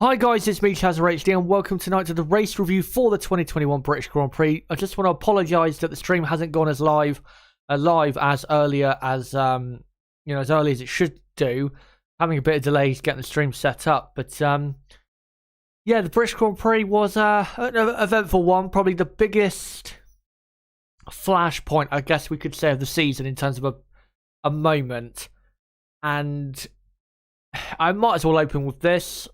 Hi guys, it's me ChazzaHD and welcome tonight to the race review for the 2021 British Grand Prix. I just want to apologise that the stream hasn't gone as live as earlier as as early as it should do. Having a bit of delays getting the stream set up, but yeah, the British Grand Prix was an eventful one, probably the biggest flashpoint, I guess we could say, of the season in terms of a moment. And I might as well open with this.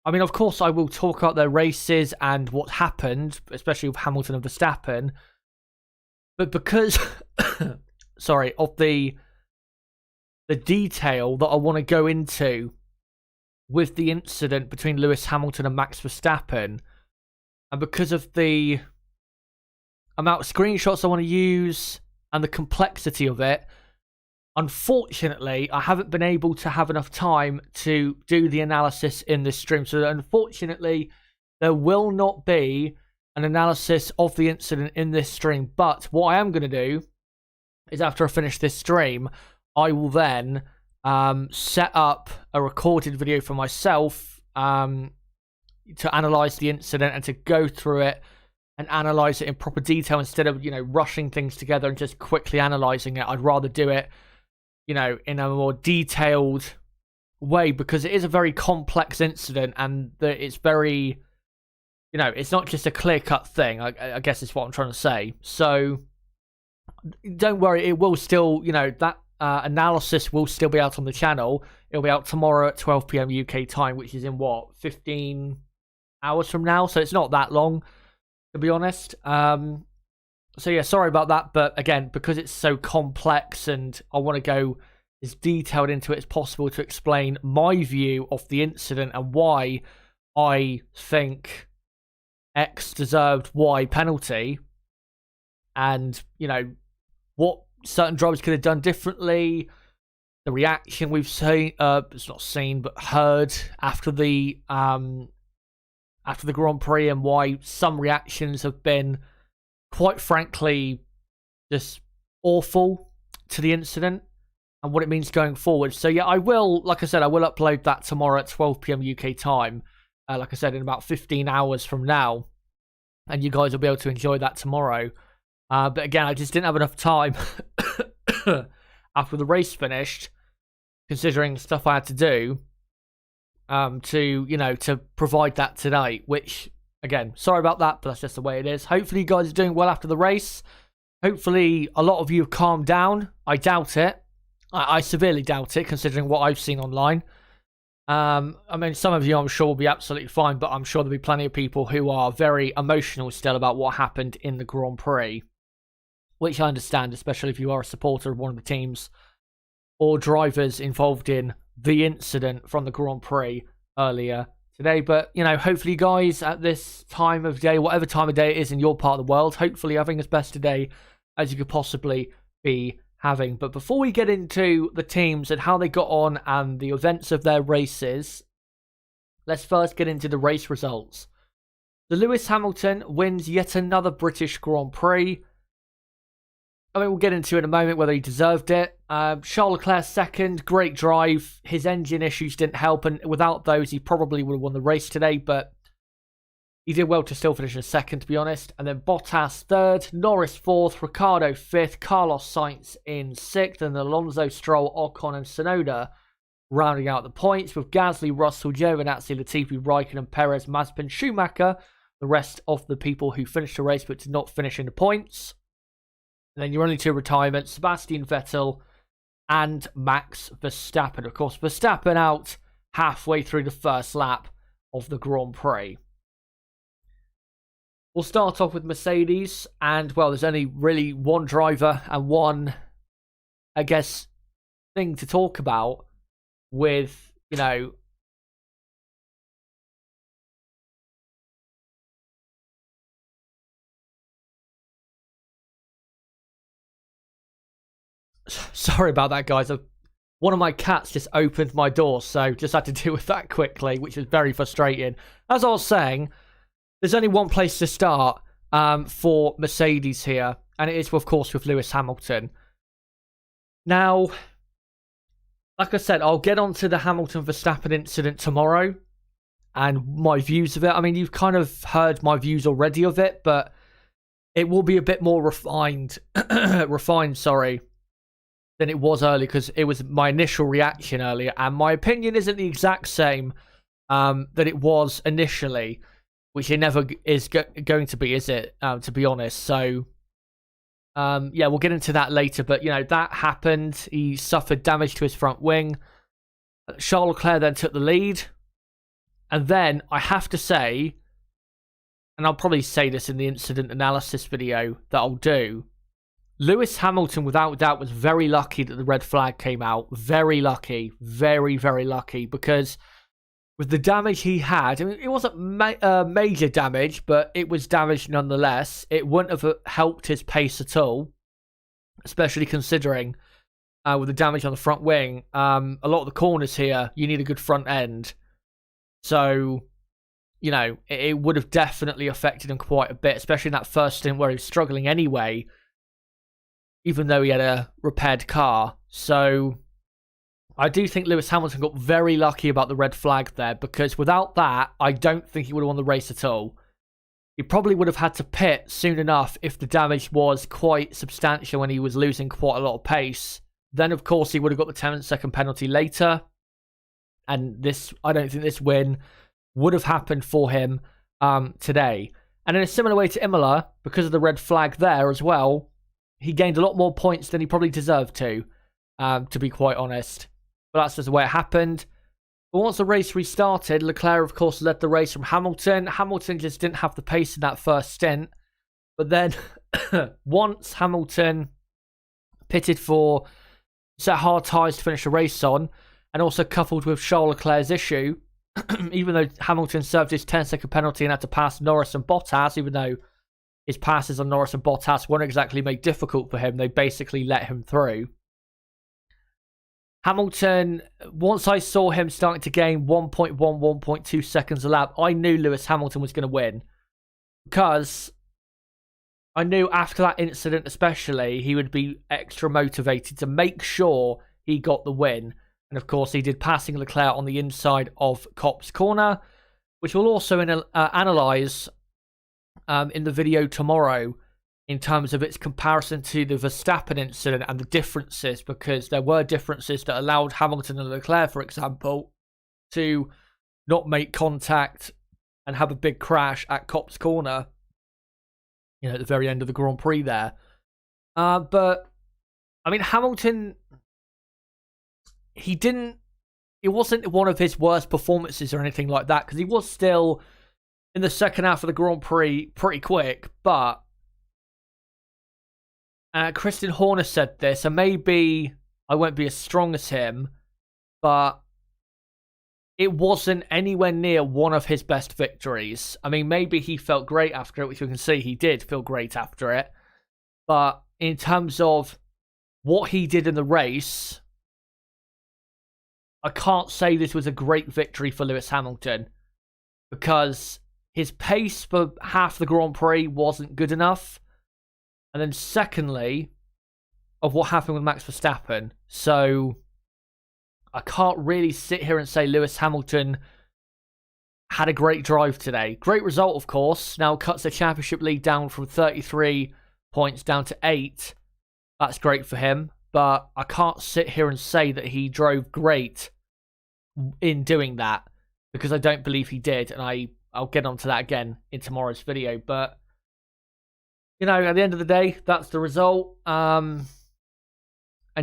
I mean, of course, I will talk about their races and what happened, especially with Hamilton and Verstappen. But because, sorry, of the detail that I want to go into with the incident between Lewis Hamilton and Max Verstappen, and because of the amount of screenshots I want to use and the complexity of it, unfortunately, I haven't been able to have enough time to do the analysis in this stream. So unfortunately, there will not be an analysis of the incident in this stream. But what I am going to do is, after I finish this stream, I will then set up a recorded video for myself to analyse the incident and to go through it and analyse it in proper detail instead of, rushing things together and just quickly analysing it. I'd rather do it in a more detailed way, because it is a very complex incident and it's very, it's not just a clear-cut thing, I guess is what I'm trying to say. So don't worry, it will still, that analysis will still be out on the channel. It'll be out tomorrow at 12 PM UK time, which is in 15 hours from now, so it's not that long, to be honest. So yeah, sorry about that, but again, because it's so complex and I want to go as detailed into it as possible to explain my view of the incident and why I think X deserved Y penalty, and what certain drivers could have done differently, the reaction we've seen, it's not seen but heard after the Grand Prix, and why some reactions have been, quite frankly, just awful to the incident and what it means going forward. So yeah, I will, like I said, I will upload that tomorrow at 12 PM UK time. Like I said, in about 15 hours from now, and you guys will be able to enjoy that tomorrow. But again, I just didn't have enough time after the race finished, considering stuff I had to do, to provide that today, which, again, sorry about that, but that's just the way it is. Hopefully you guys are doing well after the race. Hopefully a lot of you have calmed down. I doubt it. I severely doubt it, considering what I've seen online. I mean, some of you I'm sure will be absolutely fine, but I'm sure there'll be plenty of people who are very emotional still about what happened in the Grand Prix, which I understand, especially if you are a supporter of one of the teams or drivers involved in the incident from the Grand Prix earlier today. But hopefully you guys at this time of day, whatever time of day it is in your part of the world, hopefully having as best a day as you could possibly be having. But before we get into the teams and how they got on and the events of their races, let's first get into the race results. The Lewis Hamilton wins yet another British Grand Prix. I mean, we'll get into in a moment whether he deserved it. Charles Leclerc second, great drive. His engine issues didn't help, and without those, he probably would have won the race today, but he did well to still finish in second, to be honest. And then Bottas third, Norris fourth, Ricciardo fifth, Carlos Sainz in sixth, and Alonso, Stroll, Ocon, and Tsunoda rounding out the points, with Gasly, Russell, Giovinazzi, Latifi, Raikkonen, Perez, Mazepin, Schumacher, the rest of the people who finished the race but did not finish in the points. And then your only two retirements, Sebastian Vettel and Max Verstappen. Of course, Verstappen out halfway through the first lap of the Grand Prix. We'll start off with Mercedes, and, well, there's only really one driver and one, I guess, thing to talk about with, sorry about that, guys. One of my cats just opened my door, so just had to deal with that quickly, which was very frustrating. As I was saying, there's only one place to start for Mercedes here, and it is, of course, with Lewis Hamilton. Now, like I said, I'll get onto the Hamilton-Verstappen incident tomorrow. and my views of it. I mean, you've kind of heard my views already of it, but it will be a bit more refined, sorry, than it was earlier, because it was my initial reaction earlier, and my opinion isn't the exact same that it was initially, which it never is going to be, is it? To be honest. So, yeah, we'll get into that later. But, you know, that happened. He suffered damage to his front wing. Charles Leclerc then took the lead. And then I have to say, and I'll probably say this in the incident analysis video that I'll do, Lewis Hamilton, without doubt, was very lucky that the red flag came out. Very lucky. Very, very lucky. Because with the damage he had, I mean, it wasn't major damage, but it was damage nonetheless. It wouldn't have helped his pace at all, especially considering with the damage on the front wing. A lot of the corners here, you need a good front end. So, you know, it would have definitely affected him quite a bit, especially in that first stint where he was struggling anyway, even though he had a repaired car. So I do think Lewis Hamilton got very lucky about the red flag there, because without that, I don't think he would have won the race at all. He probably would have had to pit soon enough if the damage was quite substantial and he was losing quite a lot of pace. Then, of course, he would have got the 10-second penalty later. And this, I don't think this win would have happened for him today. And in a similar way to Imola, because of the red flag there as well, he gained a lot more points than he probably deserved to be quite honest. But that's just the way it happened. But once the race restarted, Leclerc, of course, led the race from Hamilton. Hamilton just didn't have the pace in that first stint. But then, once Hamilton pitted for set hard tyres to finish the race on, and also coupled with Charles Leclerc's issue, even though Hamilton served his 10-second penalty and had to pass Norris and Bottas, even though his passes on Norris and Bottas weren't exactly made difficult for him, they basically let him through. Hamilton, once I saw him starting to gain 1.1, 1.2 seconds a lap, I knew Lewis Hamilton was going to win. Because I knew after that incident especially, he would be extra motivated to make sure he got the win. And of course, he did, passing Leclerc on the inside of Copse Corner, which we'll also analyse in the video tomorrow in terms of its comparison to the Verstappen incident and the differences, because there were differences that allowed Hamilton and Leclerc, for example, to not make contact and have a big crash at Copse Corner, you know, at the very end of the Grand Prix there. But, I mean, Hamilton, it wasn't one of his worst performances or anything like that, because he was still, in the second half of the Grand Prix, pretty quick, but Christian Horner said this, and maybe I won't be as strong as him, but it wasn't anywhere near one of his best victories. I mean, maybe he felt great after it, which we can see he did feel great after it, but in terms of what he did in the race, I can't say this was a great victory for Lewis Hamilton, because his pace for half the Grand Prix wasn't good enough. And then secondly, of what happened with Max Verstappen. So I can't really sit here and say Lewis Hamilton had a great drive today. Great result, of course. Now cuts the championship lead down from 33 points down to 8. That's great for him. But I can't sit here and say that he drove great in doing that, because I don't believe he did. And I'll get onto that again in tomorrow's video. But, you know, at the end of the day, that's the result. And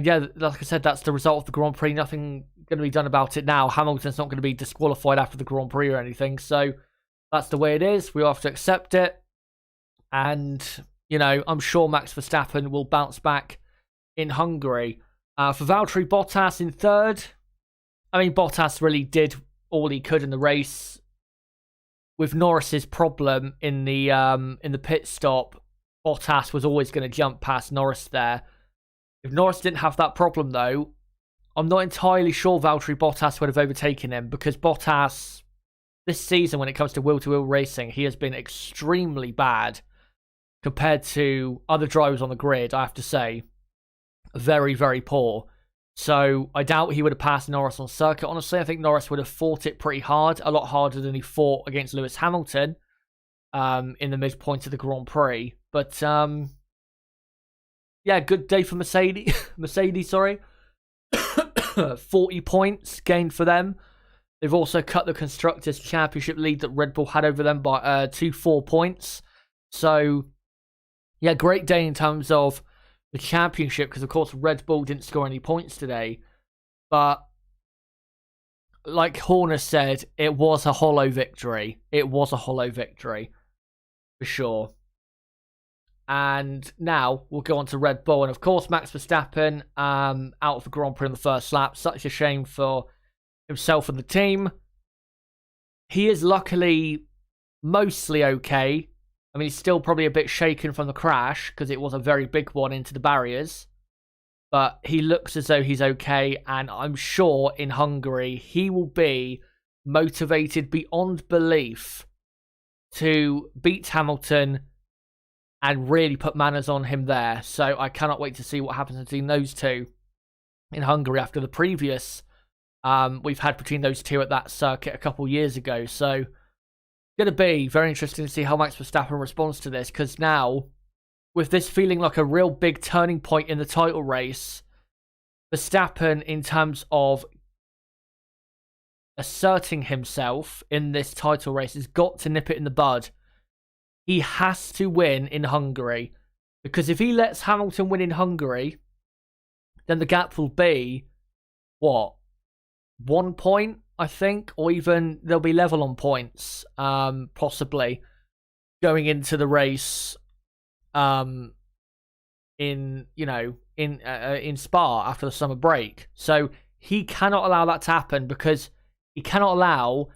yeah, like I said, that's the result of the Grand Prix. Nothing going to be done about it now. Hamilton's not going to be disqualified after the Grand Prix or anything. So that's the way it is. We have to accept it. And, you know, I'm sure Max Verstappen will bounce back in Hungary. For Valtteri Bottas in third, I mean, Bottas really did all he could in the race. With Norris's problem in the pit stop, Bottas was always going to jump past Norris there. If Norris didn't have that problem, though, I'm not entirely sure Valtteri Bottas would have overtaken him, because Bottas, this season, when it comes to wheel-to-wheel racing, he has been extremely bad compared to other drivers on the grid, I have to say. Very, very poor. So I doubt he would have passed Norris on circuit. Honestly, I think Norris would have fought it pretty hard, a lot harder than he fought against Lewis Hamilton in the midpoint of the Grand Prix. But yeah, good day for Mercedes. Mercedes, sorry. 40 points gained for them. They've also cut the Constructors Championship lead that Red Bull had over them by 4 points. So, yeah, great day in terms of the championship, because, of course, Red Bull didn't score any points today. But, like Horner said, it was a hollow victory. It was a hollow victory, for sure. And now we'll go on to Red Bull. And, of course, Max Verstappen out of the Grand Prix on the first lap. Such a shame for himself and the team. He is luckily mostly okay. I mean, he's still probably a bit shaken from the crash because it was a very big one into the barriers. But he looks as though he's okay, and I'm sure in Hungary he will be motivated beyond belief to beat Hamilton and really put manners on him there. So I cannot wait to see what happens between those two in Hungary after the previous we've had between those two at that circuit a couple years ago. So going to be very interesting to see how Max Verstappen responds to this, because now, with this feeling like a real big turning point in the title race, Verstappen, in terms of asserting himself in this title race, has got to nip it in the bud. He has to win in Hungary, because if he lets Hamilton win in Hungary, then the gap will be, what, 1 point, I think, or even they'll be level on points, possibly going into the race in Spa after the summer break. So he cannot allow that to happen, because he cannot allow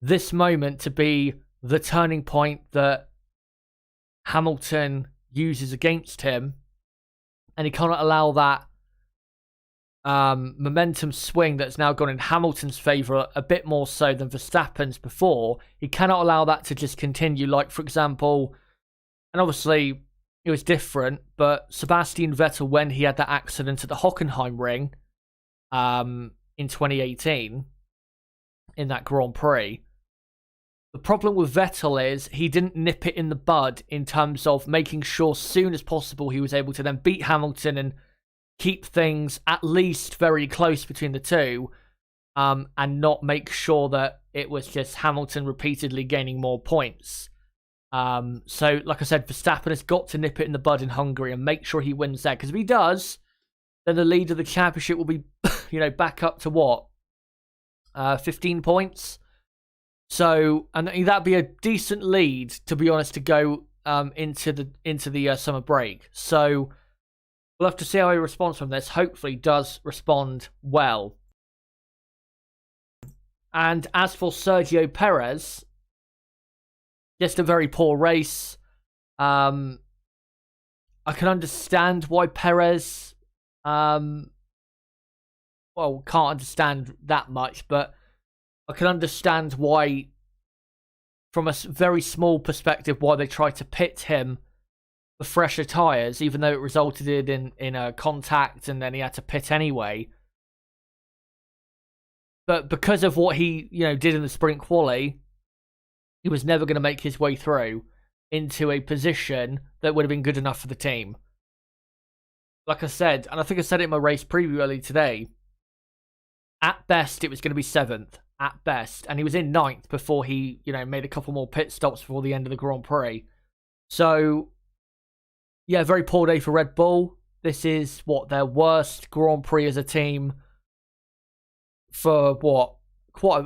this moment to be the turning point that Hamilton uses against him, and he cannot allow that momentum swing that's now gone in Hamilton's favour a bit more so than Verstappen's before. He cannot allow that to just continue. Like, for example, and obviously it was different, but Sebastian Vettel, when he had that accident at the Hockenheim ring in 2018 in that Grand Prix, the problem with Vettel is he didn't nip it in the bud in terms of making sure as soon as possible he was able to then beat Hamilton and keep things at least very close between the two, and not make sure that it was just Hamilton repeatedly gaining more points. So, like I said, Verstappen has got to nip it in the bud in Hungary and make sure he wins there, because if he does, then the lead of the championship will be, back up to what? 15 points? So, and that'd be a decent lead, to be honest, to go into the summer break. So we'll have to see how he responds from this. Hopefully he does respond well. And as for Sergio Perez, just a very poor race. I can understand why Perez, can't understand that much, but I can understand why, from a very small perspective, why they tried to pit him for fresher tyres, even though it resulted in a contact and then he had to pit anyway. But because of what he, did in the sprint quali, he was never going to make his way through into a position that would have been good enough for the team. Like I said, and I think I said it in my race preview earlier today, at best it was going to be 7th, at best. And he was in 9th before he, made a couple more pit stops before the end of the Grand Prix. So, yeah, very poor day for Red Bull. This is, their worst Grand Prix as a team for, quite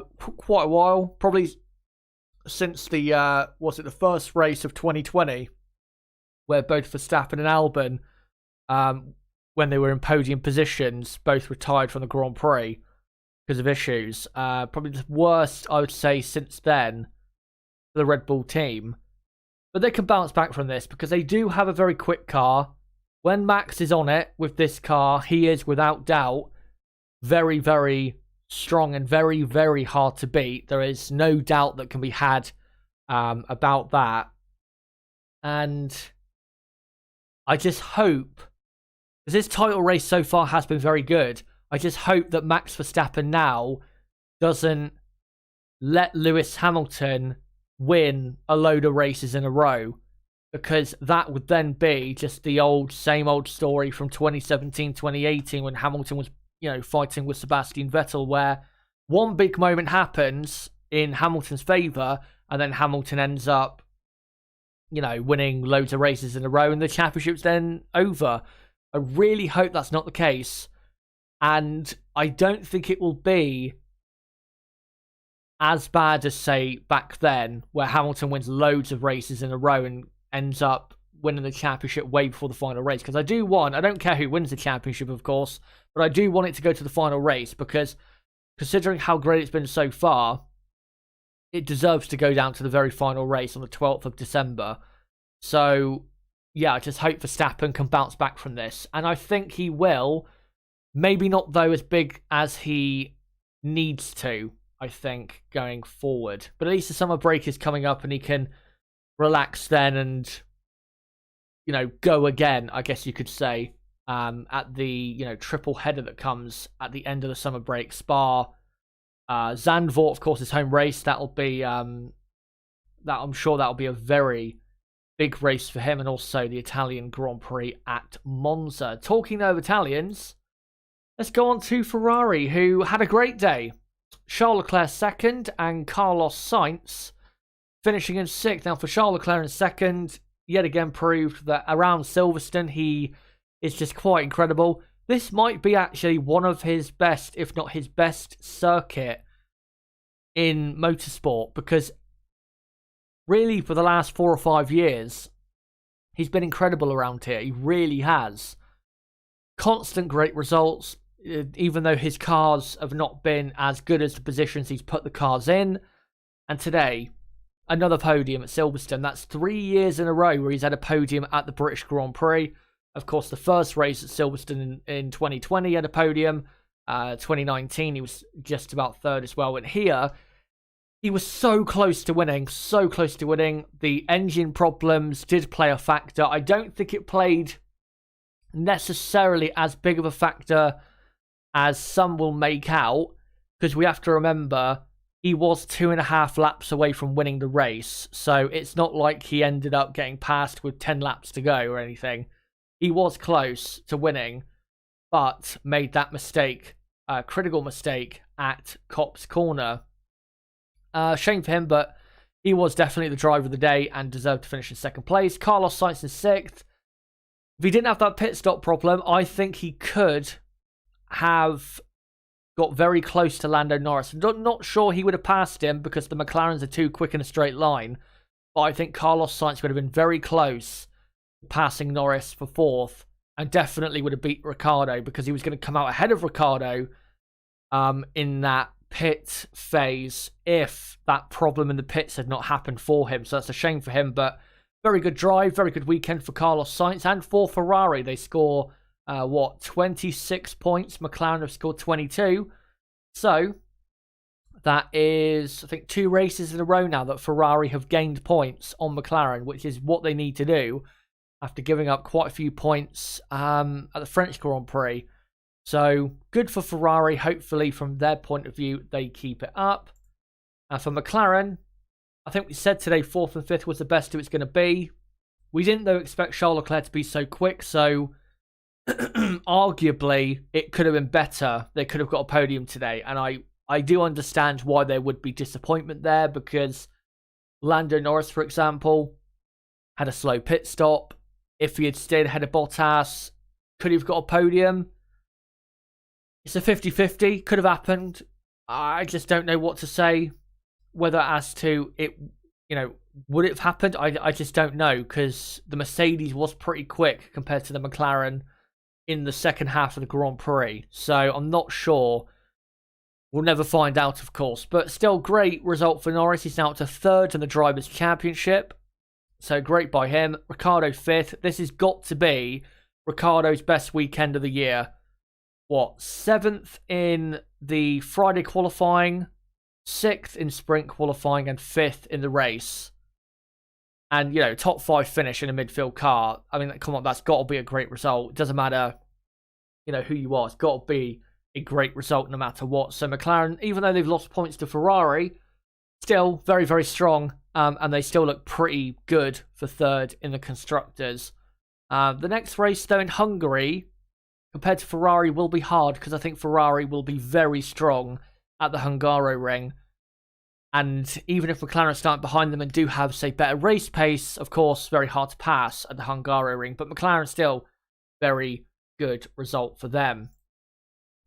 a while. Probably since the first race of 2020, where both Verstappen and Albon, when they were in podium positions, both retired from the Grand Prix because of issues. Probably the worst, I would say, since then for the Red Bull team. But they can bounce back from this because they do have a very quick car. When Max is on it with this car, he is, without doubt, very, very strong and very, very hard to beat. There is no doubt that can be had about that. And I just hope, because this title race so far has been very good, I just hope that Max Verstappen now doesn't let Lewis Hamilton win a load of races in a row, because that would then be just the same old story from 2017, 2018 when Hamilton was, fighting with Sebastian Vettel, where one big moment happens in Hamilton's favour and then Hamilton ends up, winning loads of races in a row and the championship's then over. I really hope that's not the case, and I don't think it will be as bad as, say, back then, where Hamilton wins loads of races in a row and ends up winning the championship way before the final race. Because I don't care who wins the championship, of course, but I do want it to go to the final race, because considering how great it's been so far, it deserves to go down to the very final race on the 12th of December. So, yeah, I just hope Verstappen can bounce back from this. And I think he will. Maybe not, though, as big as he needs to, I think, going forward. But at least the summer break is coming up and he can relax then and, go again, I guess you could say, at the, triple header that comes at the end of the summer break. Spa, Zandvoort, of course, his home race. That'll be, I'm sure that'll be a very big race for him, and also the Italian Grand Prix at Monza. Talking of Italians, let's go on to Ferrari, who had a great day. Charles Leclerc second and Carlos Sainz finishing in sixth. Now, for Charles Leclerc in second, yet again proved that around Silverstone he is just quite incredible. This might be actually one of his best, if not his best, circuit in motorsport, because really for the last 4 or 5 years, he's been incredible around here. He really has. Constant great results, even though his cars have not been as good as the positions he's put the cars in. And today, another podium at Silverstone. That's 3 years in a row where he's had a podium at the British Grand Prix. Of course, the first race at Silverstone in 2020 he had a podium. 2019 he was just about third as well. And here, he was so close to winning, so close to winning. The engine problems did play a factor. I don't think it played necessarily as big of a factor as some will make out, because we have to remember he was 2.5 laps away from winning the race. So it's not like he ended up getting past with 10 laps to go or anything. He was close to winning, but made that mistake, critical mistake at Copse Corner. Shame for him, but he was definitely the driver of the day and deserved to finish in second place. Carlos Sainz in sixth. If he didn't have that pit stop problem, I think he could have got very close to Lando Norris. I'm not sure he would have passed him because the McLarens are too quick in a straight line, but I think Carlos Sainz would have been very close passing Norris for fourth, and definitely would have beat Ricciardo, because he was going to come out ahead of Ricciardo in that pit phase if that problem in the pits had not happened for him. So that's a shame for him, but very good drive, very good weekend for Carlos Sainz. And for Ferrari, they score 26 points. McLaren have scored 22. So that is, I think, 2 races in a row now that Ferrari have gained points on McLaren, which is what they need to do after giving up quite a few points at the French Grand Prix. So good for Ferrari. Hopefully, from their point of view, they keep it up. For McLaren, I think we said today 4th and 5th was the best it was going to be. We didn't, though, expect Charles Leclerc to be so quick. So arguably, it could have been better. They could have got a podium today. And I do understand why there would be disappointment there, because Lando Norris, for example, had a slow pit stop. If he had stayed ahead of Bottas, could he have got a podium? It's a 50-50. Could have happened. I just don't know what to say. Whether as to it, would it have happened? I just don't know, because the Mercedes was pretty quick compared to the McLaren in the second half of the Grand Prix. So I'm not sure. We'll never find out, of course. But still, great result for Norris. He's now up to third in the Drivers' Championship. So great by him. Ricciardo 5th. This has got to be Ricciardo's best weekend of the year. 7th in the Friday qualifying, 6th in sprint qualifying, and 5th in the race. And, top 5 finish in a midfield car. I mean, come on, that's got to be a great result. It doesn't matter, who you are. It's got to be a great result no matter what. So McLaren, even though they've lost points to Ferrari, still very, very strong, and they still look pretty good for third in the Constructors. The next race, though, in Hungary, compared to Ferrari, will be hard because I think Ferrari will be very strong at the Hungaroring. And even if McLaren start behind them and do have, say, better race pace, of course, very hard to pass at the Hungaroring. But McLaren still very good result for them.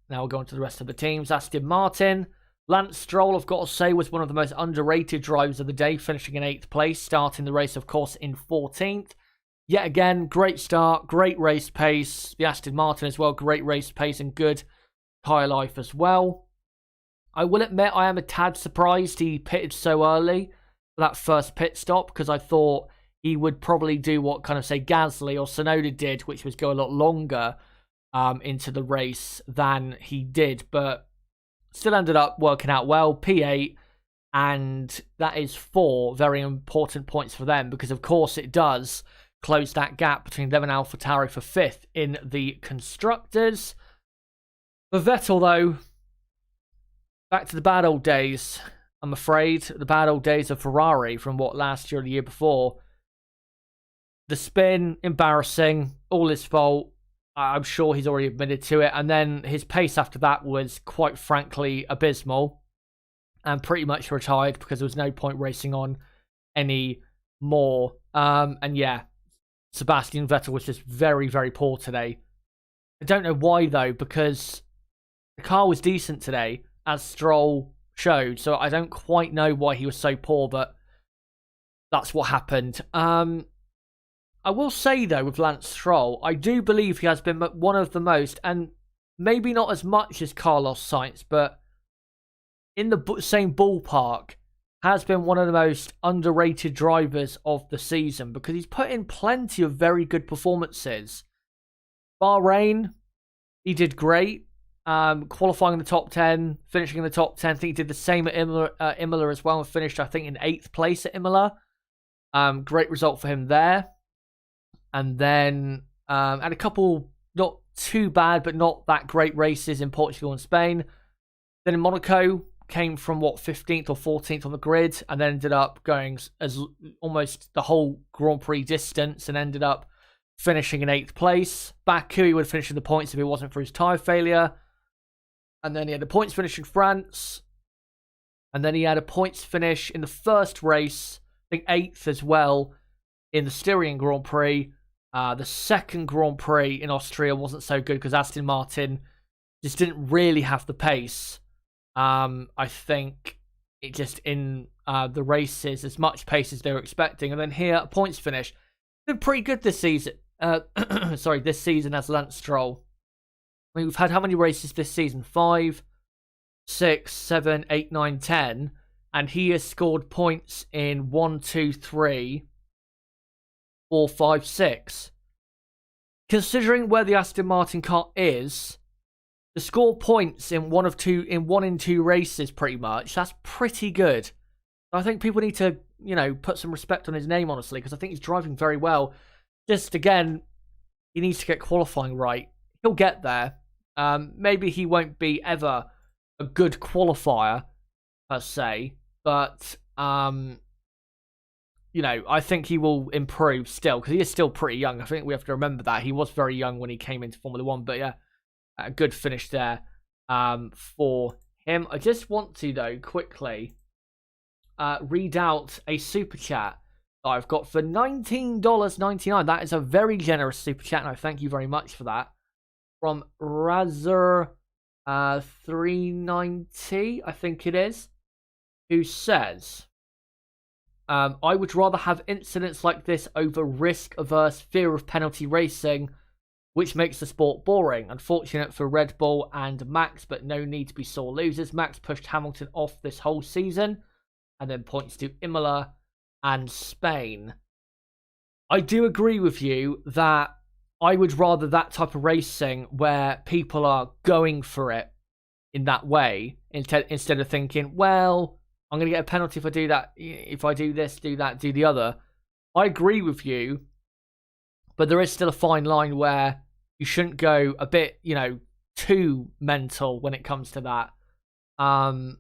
Now we'll go on to the rest of the teams. Aston Martin. Lance Stroll, I've got to say, was one of the most underrated drivers of the day, finishing in 8th place, starting the race, of course, in 14th. Yet again, great start, great race pace. The Aston Martin as well, great race pace and good tyre life as well. I will admit I am a tad surprised he pitted so early for that first pit stop, because I thought he would probably do what kind of, say, Gasly or Tsunoda did, which was go a lot longer into the race than he did. But still ended up working out well, P8, and that is 4 very important points for them, because of course it does close that gap between them and Alpha Tauri for 5th in the Constructors. For Vettel, though, back to the bad old days, I'm afraid. The bad old days of Ferrari from what last year or the year before. The spin, embarrassing, all his fault. I'm sure he's already admitted to it. And then his pace after that was quite frankly abysmal. And pretty much retired because there was no point racing on any more. And yeah, Sebastian Vettel was just very, very poor today. I don't know why though, because the car was decent today, as Stroll showed. So I don't quite know why he was so poor, but that's what happened. I will say, though, with Lance Stroll, I do believe he has been one of the most, and maybe not as much as Carlos Sainz, but in the same ballpark, has been one of the most underrated drivers of the season, because he's put in plenty of very good performances. Bahrain, he did great, qualifying in the top 10, finishing in the top 10. I think he did the same at Imola as well, and finished, I think, in 8th place at Imola. Great result for him there. And then and a couple not too bad, but not that great races in Portugal and Spain. Then in Monaco, came from, 15th or 14th on the grid, and then ended up going as almost the whole Grand Prix distance, and ended up finishing in 8th place. Baku, he would have finished in the points if it wasn't for his tyre failure. And then he had a points finish in France. And then he had a points finish in the first race, I think 8th as well, in the Styrian Grand Prix. The second Grand Prix in Austria wasn't so good because Aston Martin just didn't really have the pace. I think it just in the races as much pace as they were expecting. And then here, a points finish. Been pretty good this season. This season as Lance Stroll. I mean, we've had how many races this season? 5, 6, 7, 8, 9, 10. And he has scored points in 1, 2, 3... 4, 5, 6. Considering where the Aston Martin car is, to score points in one in two races, pretty much, that's pretty good. I think people need to, put some respect on his name, honestly, because I think he's driving very well. Just again, he needs to get qualifying right. He'll get there. Maybe he won't be ever a good qualifier per se, but I think he will improve still, because he is still pretty young. I think we have to remember that. He was very young when he came into Formula 1, but yeah, a good finish there for him. I just want to, though, quickly read out a super chat that I've got for $19.99. That is a very generous super chat, and I thank you very much for that. From Razor 390, I think it is, who says, I would rather have incidents like this over risk-averse fear of penalty racing, which makes the sport boring. Unfortunate for Red Bull and Max, but no need to be sore losers. Max pushed Hamilton off this whole season, and then points to Imola and Spain. I do agree with you that I would rather that type of racing where people are going for it in that way, instead of thinking, well, I'm going to get a penalty if I do that, if I do this, do that, do the other. I agree with you, but there is still a fine line where you shouldn't go a bit, too mental when it comes to that. And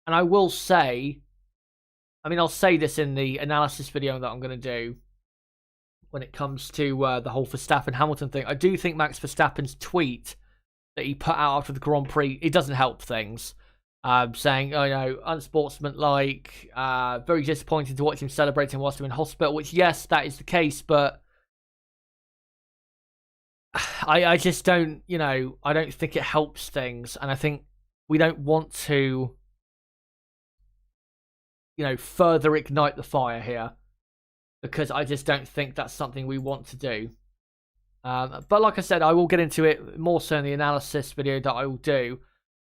I will say, I mean, I'll say this in the analysis video that I'm going to do when it comes to the whole Verstappen-Hamilton thing. I do think Max Verstappen's tweet that he put out after the Grand Prix, it doesn't help things. Saying, oh, you know, unsportsmanlike, very disappointing to watch him celebrating whilst I'm in hospital, which, yes, that is the case, but I just don't, you know, I don't think it helps things, and I think we don't want to, you know, further ignite the fire here, because I just don't think that's something we want to do. But like I said, I will get into it more so in the analysis video that I will do.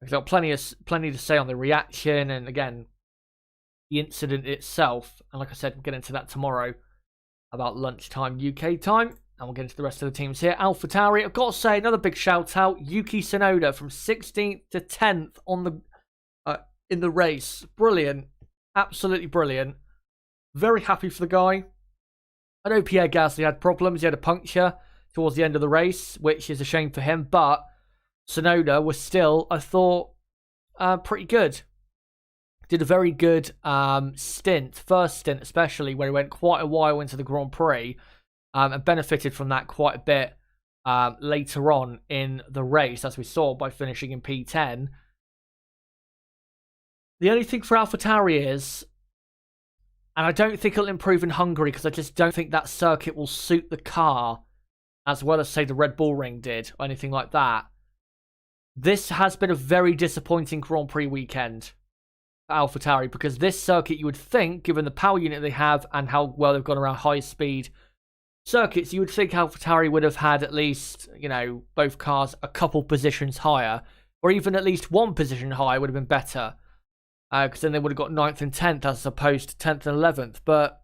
I've got plenty to say on the reaction and, again, the incident itself. And like I said, we'll get into that tomorrow about lunchtime UK time. And we'll get into the rest of the teams here. Alpha Tauri, I've got to say, another big shout out. Yuki Tsunoda from 16th to 10th on the in the race. Brilliant. Absolutely brilliant. Very happy for the guy. I know Pierre Gasly had problems. He had a puncture towards the end of the race, which is a shame for him. But Tsunoda was still, I thought, pretty good. Did a very good stint, first stint especially, where he went quite a while into the Grand Prix, and benefited from that quite a bit later on in the race, as we saw by finishing in P10. The only thing for AlphaTauri is, and I don't think it'll improve in Hungary, because I just don't think that circuit will suit the car as well as, say, the Red Bull Ring did, or anything like that. This has been a very disappointing Grand Prix weekend for AlphaTauri, because this circuit, you would think, given the power unit they have and how well they've gone around high-speed circuits, you would think AlphaTauri would have had at least, you know, both cars a couple positions higher, or even at least one position higher would have been better, because then they would have got 9th and 10th as opposed to 10th and 11th. But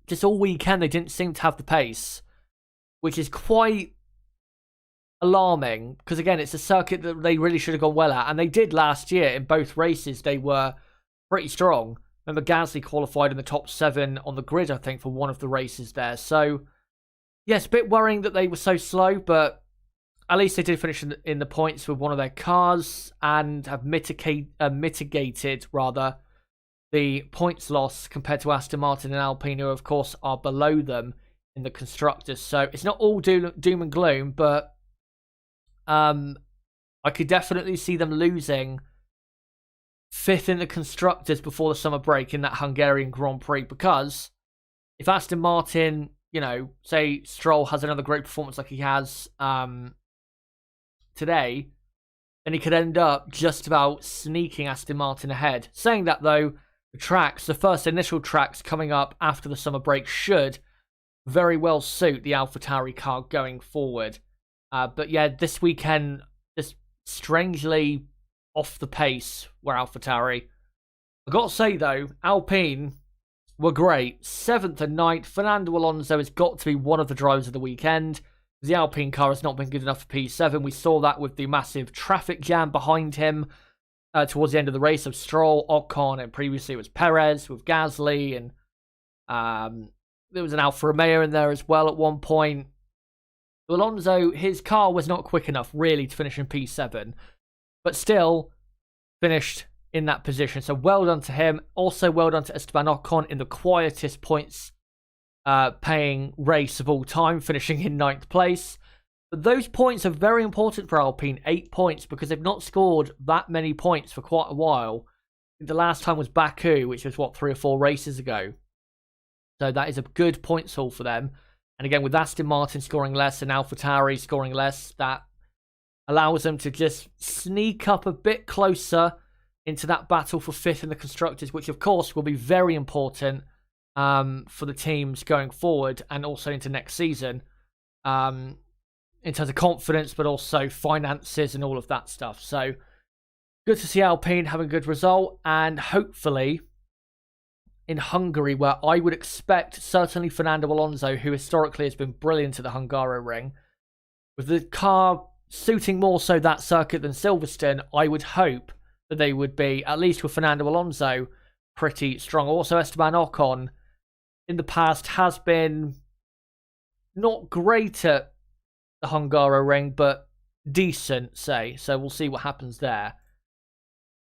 just all weekend, they didn't seem to have the pace, which is quite alarming, because again, it's a circuit that they really should have gone well at, and they did last year in both races. They were pretty strong. Remember, Gasly qualified in the top 7 on the grid, I think, for one of the races there. So, yes, a bit worrying that they were so slow, but at least they did finish in the points with one of their cars and have mitigated the points loss compared to Aston Martin and Alpine, who, of course, are below them in the Constructors. So, it's not all doom and gloom, but I could definitely see them losing 5th in the Constructors before the summer break in that Hungarian Grand Prix, because if Aston Martin, you know, say Stroll has another great performance like he has today, then he could end up just about sneaking Aston Martin ahead. Saying that, though, the first initial tracks coming up after the summer break should very well suit the AlphaTauri car going forward. But yeah, this weekend, just strangely off the pace were AlphaTauri. I've got to say, though, Alpine were great. 7th and 9th. Fernando Alonso has got to be one of the drivers of the weekend. The Alpine car has not been good enough for P7. We saw that with the massive traffic jam behind him towards the end of the race of Stroll, Ocon, and previously it was Perez with Gasly, and there was an Alfa Romeo in there as well at one point. Alonso, his car was not quick enough, really, to finish in P7, but still finished in that position. So well done to him. Also well done to Esteban Ocon in the quietest points paying race of all time, finishing in 9th place. But those points are very important for Alpine, 8 points, because they've not scored that many points for quite a while. The last time was Baku, which was, 3 or 4 races ago. So that is a good points haul for them. And again, with Aston Martin scoring less and AlphaTauri scoring less, that allows them to just sneak up a bit closer into that battle for 5th in the Constructors, which of course will be very important for the teams going forward and also into next season, in terms of confidence, but also finances and all of that stuff. So good to see Alpine having a good result, and hopefully in Hungary, where I would expect certainly Fernando Alonso, who historically has been brilliant at the Hungaroring, with the car suiting more so that circuit than Silverstone, I would hope that they would be, at least with Fernando Alonso, pretty strong. Also, Esteban Ocon in the past has been not great at the Hungaroring, but decent, say. So we'll see what happens there.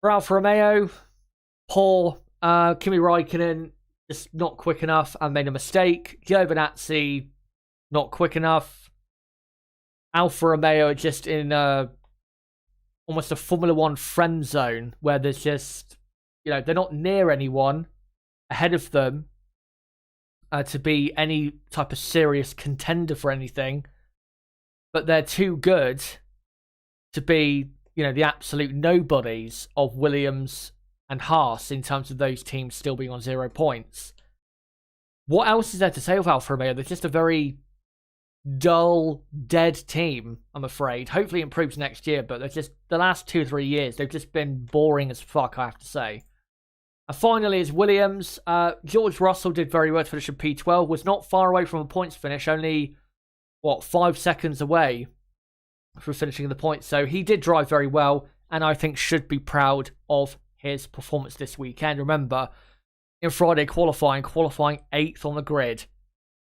For Alfa Romeo, poor. Kimi Raikkonen just not quick enough and made a mistake. Giovinazzi not quick enough. Alfa Romeo just in almost a Formula One friend zone where there's just, they're not near anyone ahead of them to be any type of serious contender for anything, but they're too good to be, the absolute nobodies of Williams and Haas in terms of those teams still being on 0 points. What else is there to say of Alfa Romeo? They're just a very dull, dead team, I'm afraid. Hopefully it improves next year, but they're just, the last 2-3 years, they've just been boring as fuck, I have to say. And finally is Williams. George Russell did very well to finish in P12, was not far away from a points finish, only, 5 seconds away from finishing the points. So he did drive very well, and I think should be proud of his performance this weekend. Remember, in Friday qualifying 8th on the grid.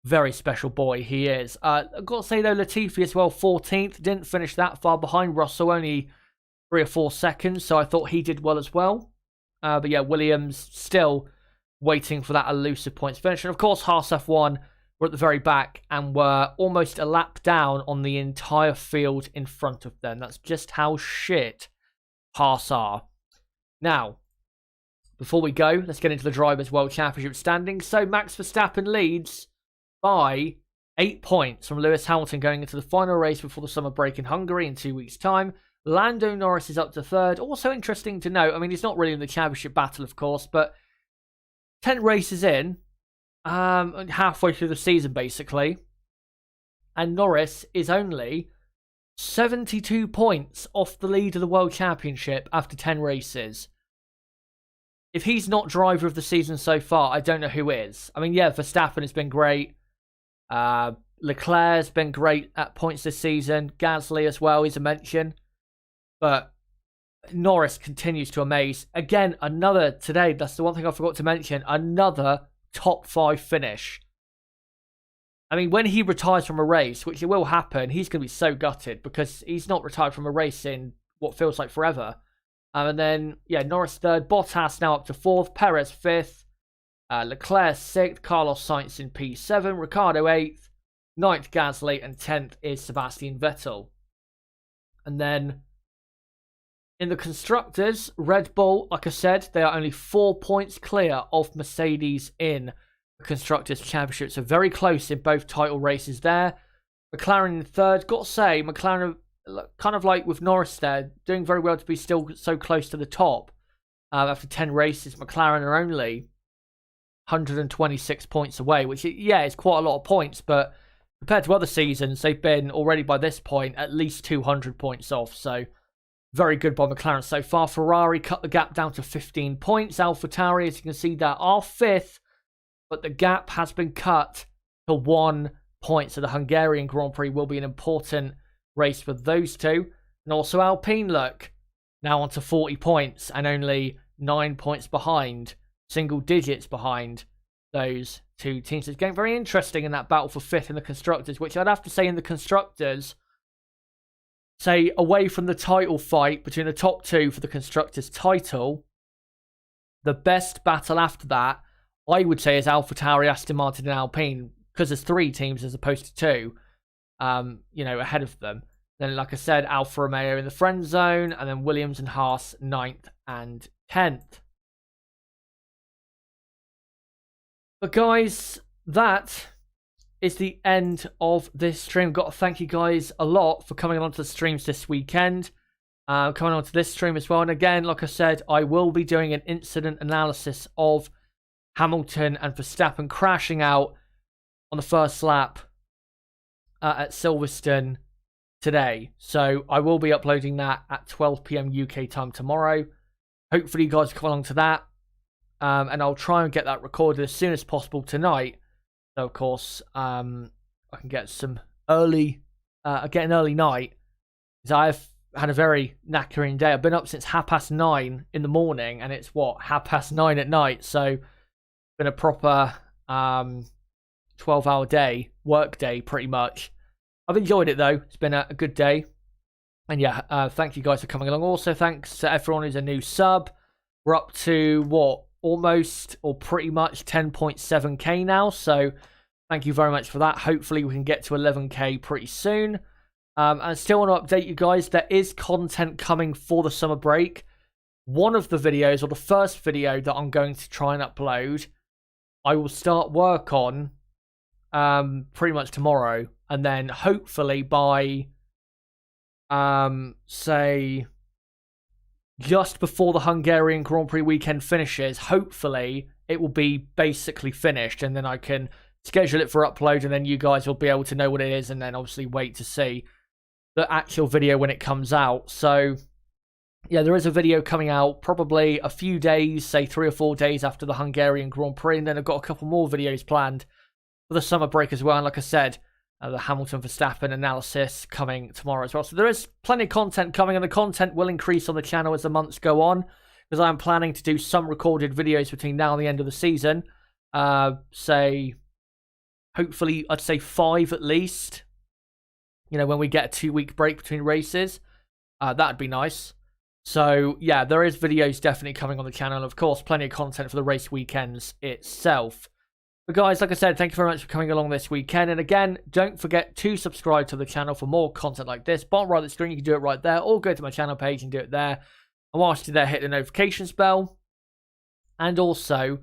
Very special boy he is. I've got to say though, Latifi as well, 14th. Didn't finish that far behind Russell, only 3 or 4 seconds. So I thought he did well as well. But yeah, Williams still waiting for that elusive points finish. And of course, Haas F1 were at the very back and were almost a lap down on the entire field in front of them. That's just how shit Haas are. Now, before we go, let's get into the Drivers' World Championship standings. So Max Verstappen leads by 8 points from Lewis Hamilton going into the final race before the summer break in Hungary in 2 weeks' time. Lando Norris is up to 3rd. Also interesting to note, I mean, he's not really in the championship battle, of course, but 10 races in, halfway through the season, basically, and Norris is only 72 points off the lead of the World Championship after 10 races. If he's not driver of the season so far, I don't know who is. I mean, yeah, Verstappen has been great. Leclerc's been great at points this season. Gasly as well, he's a mention. But Norris continues to amaze. Again, another, today, that's the one thing I forgot to mention, another top 5 finish. I mean, when he retires from a race, which it will happen, he's going to be so gutted because he's not retired from a race in what feels like forever. And then, yeah, Norris 3rd, Bottas now up to 4th, Perez 5th, Leclerc 6th, Carlos Sainz in P7, Ricciardo 8th, 9th Gasly, and 10th is Sebastian Vettel. And then in the Constructors, Red Bull, like I said, they are only 4 points clear of Mercedes in the Constructors Championship. So very close in both title races there. McLaren in 3rd. Got to say, McLaren, kind of like with Norris there, doing very well to be still so close to the top. After 10 races, McLaren are only 126 points away, which, yeah, is quite a lot of points, but compared to other seasons, they've been already by this point at least 200 points off. So very good by McLaren so far. Ferrari cut the gap down to 15 points. Alpha Tauri, as you can see there, are 5th, but the gap has been cut to 1 point. So the Hungarian Grand Prix will be an important race for those two. And also Alpine, look, now on to 40 points and only 9 points behind, single digits behind those two teams. It's getting very interesting in that battle for 5th in the Constructors, which I'd have to say in the Constructors, say away from the title fight between the top 2 for the Constructors title, the best battle after that, I would say, is Alpha Tauri, Aston Martin and Alpine, because there's 3 teams as opposed to 2, ahead of them. Then, like I said, Alfa Romeo in the friend zone, and then Williams and Haas 9th and 10th. But guys, that is the end of this stream. Got to thank you guys a lot for coming along to the streams this weekend. Coming on to this stream as well. And again, like I said, I will be doing an incident analysis of Hamilton and Verstappen crashing out on the first lap at Silverstone today. So I will be uploading that at 12 p.m. UK time tomorrow. Hopefully you guys come along to that. And I'll try and get that recorded as soon as possible tonight. So, of course, I can get some early, get an early night. Because I've had a very knackering day. I've been up since 9:30 in the morning, and it's, 9:30 at night. So, it's been a proper 12-hour day, work day, pretty much. I've enjoyed it, though. It's been a good day. And yeah, thank you guys for coming along. Also, thanks to everyone who's a new sub. We're up to, what, almost or pretty much 10.7k now. So thank you very much for that. Hopefully we can get to 11k pretty soon. And I still want to update you guys. There is content coming for the summer break. One of the videos, or the first video that I'm going to try and upload, I will start work on pretty much tomorrow. And then hopefully by... say just before the Hungarian Grand Prix weekend finishes, hopefully it will be basically finished, and then I can schedule it for upload, and then you guys will be able to know what it is, and then obviously wait to see the actual video when it comes out. So yeah, there is a video coming out probably a few days, say 3 or 4 days after the Hungarian Grand Prix, and then I've got a couple more videos planned for the summer break as well. And like I said, the Hamilton Verstappen analysis coming tomorrow as well. So there is plenty of content coming, and the content will increase on the channel as the months go on, because I am planning to do some recorded videos between now and the end of the season. Say, hopefully, I'd say 5 at least. You know, when we get a 2-week break between races. That'd be nice. So, yeah, there is videos definitely coming on the channel. And of course, plenty of content for the race weekends itself. But guys, like I said, thank you very much for coming along this weekend. And again, don't forget to subscribe to the channel for more content like this. Bottom right of the screen, you can do it right there, or go to my channel page and do it there. And whilst you're there, hit the notifications bell. And also,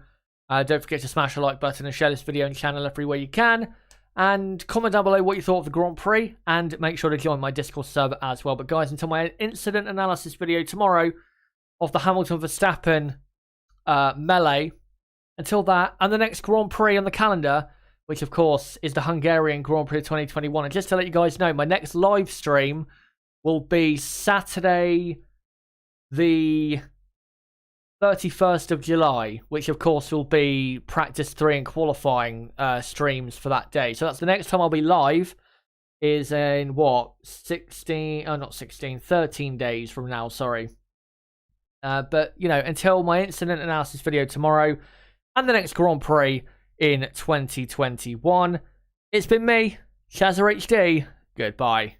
don't forget to smash the like button and share this video and channel everywhere you can. And comment down below what you thought of the Grand Prix. And make sure to join my Discord sub as well. But guys, until my incident analysis video tomorrow of the Hamilton Verstappen melee, until that, and the next Grand Prix on the calendar, which of course is the Hungarian Grand Prix of 2021. And just to let you guys know, my next live stream will be Saturday, the 31st of July, which of course will be practice 3 and qualifying streams for that day. So that's the next time I'll be live, is in what, 13 days from now, sorry. But, you know, until my incident analysis video tomorrow, and the next Grand Prix in 2021. It's been me, Shazza HD. Goodbye.